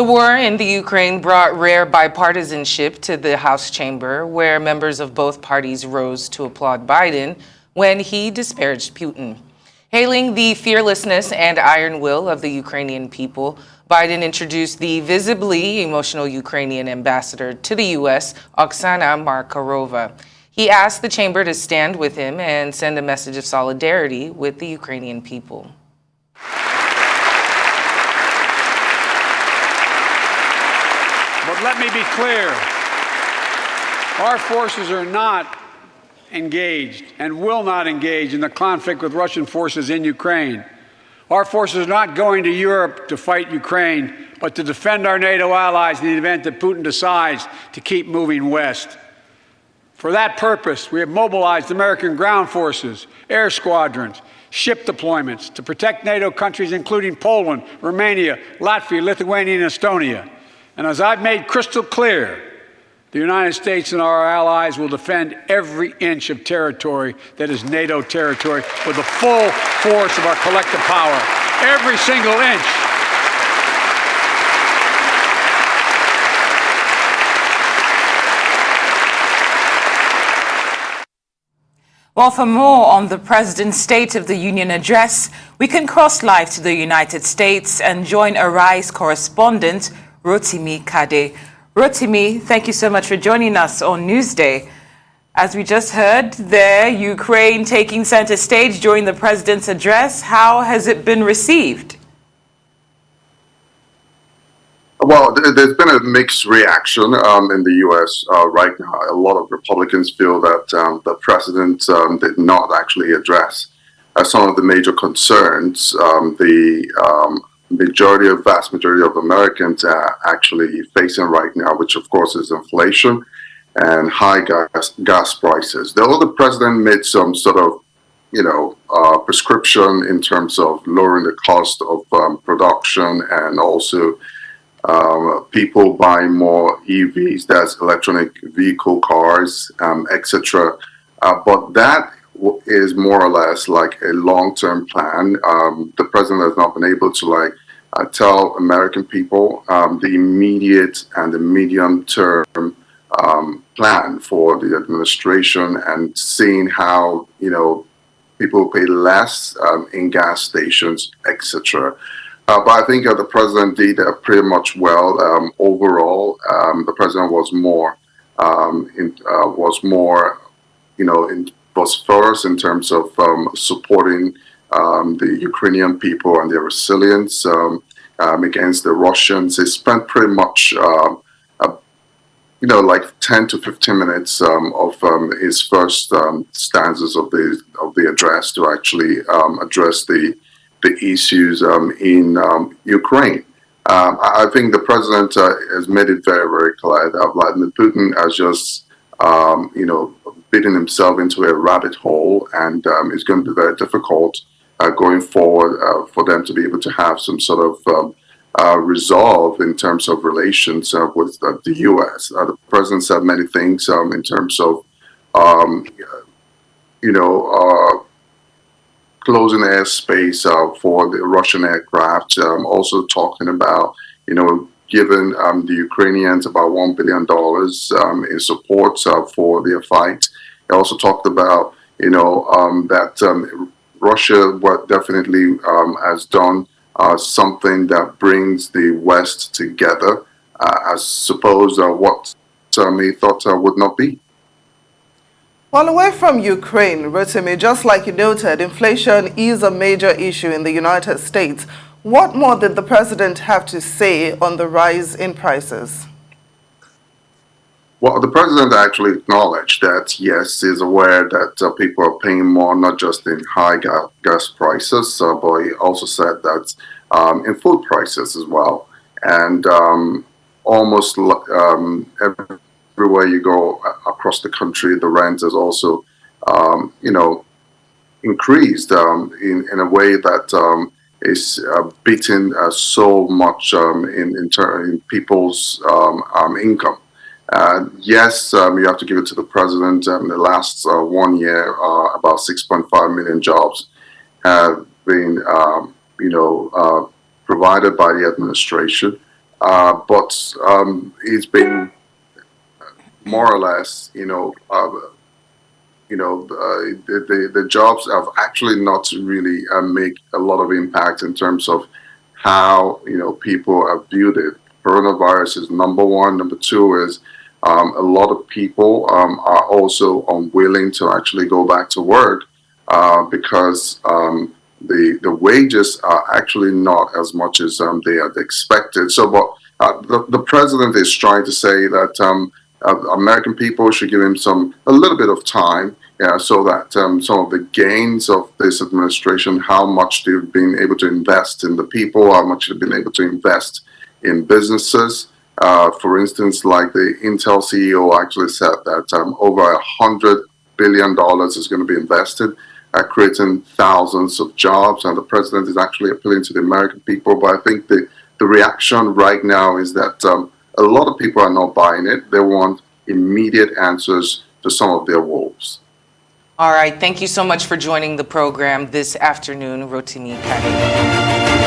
The war in the Ukraine brought rare bipartisanship to the House chamber, where members of both parties rose to applaud Biden when he disparaged Putin. Hailing the fearlessness and iron will of the Ukrainian people, Biden introduced the visibly emotional Ukrainian ambassador to the U.S., Oksana Markarova. He asked the chamber to stand with him and send a message of solidarity with the Ukrainian people. But let me be clear, our forces are not engaged and will not engage in the conflict with Russian forces in Ukraine. Our forces are not going to Europe to fight Ukraine, but to defend our NATO allies in the event that Putin decides to keep moving west. For that purpose, we have mobilized American ground forces, air squadrons, ship deployments to protect NATO countries including Poland, Romania, Latvia, Lithuania, and Estonia. And as I've made crystal clear, the United States and our allies will defend every inch of territory that is NATO territory with the full force of our collective power. Every single inch. Well, for more on the President's State of the Union address, we can cross live to the United States and join US Correspondent Rotimi Kade. Rotimi, thank you so much for joining us on Newsday. As we just heard there, Ukraine taking center stage during the President's address. How has it been received? Well, there's been a mixed reaction in the U.S. Right now. A lot of Republicans feel that the president did not actually address some of the major concerns. Vast majority of Americans are actually facing right now, which of course is inflation and high gas prices. Though the president made some sort of, prescription in terms of lowering the cost of production and also people buying more EVs, that's electronic vehicle cars, etc. But that is more or less like a long-term plan. The president has not been able to tell American people the immediate and the medium-term plan for the administration, and seeing how people pay less in gas stations, etc. But I think the president did pretty much well overall. The president was was first in terms of supporting the Ukrainian people and their resilience against the Russians. He spent pretty much, 10 to 15 minutes of his first stanzas of the address to actually address the issues in Ukraine. I think the president has made it very, very clear that Vladimir Putin has just, beaten himself into a rabbit hole, and it's going to be very difficult going forward for them to be able to have some sort of resolve in terms of relations with the U.S. The president said many things in terms of, closing airspace for the Russian aircraft, also talking about, giving the Ukrainians about $1 billion in support for their fight. He also talked about, that Russia definitely has done something that brings the West together, I suppose what he thought would not be. Well, away from Ukraine, Rotimi, just like you noted, inflation is a major issue in the United States. What more did the president have to say on the rise in prices? Well, the president actually acknowledged that, yes, he's aware that people are paying more, not just in high gas prices, but he also said that in food prices as well. And almost everywhere you go across the country, the rent is also, increased in a way that is beating so much in people's income. Yes, you have to give it to the president. In the last 1 year, about 6.5 million jobs have been, provided by the administration. but it's been more or less, the jobs have actually not really make a lot of impact in terms of how people have viewed it. Coronavirus is number one. Number two is a lot of people are also unwilling to actually go back to work because the wages are actually not as much as they had expected. So, but the president is trying to say that American people should give him a little bit of time, so that some of the gains of this administration, how much they've been able to invest in the people, how much they've been able to invest in businesses. For instance, like the Intel CEO actually said that over $100 billion is going to be invested, creating thousands of jobs, and the president is actually appealing to the American people. But I think the reaction right now is that a lot of people are not buying it. They want immediate answers to some of their woes. All right. Thank you so much for joining the program this afternoon, Rotimi Kade.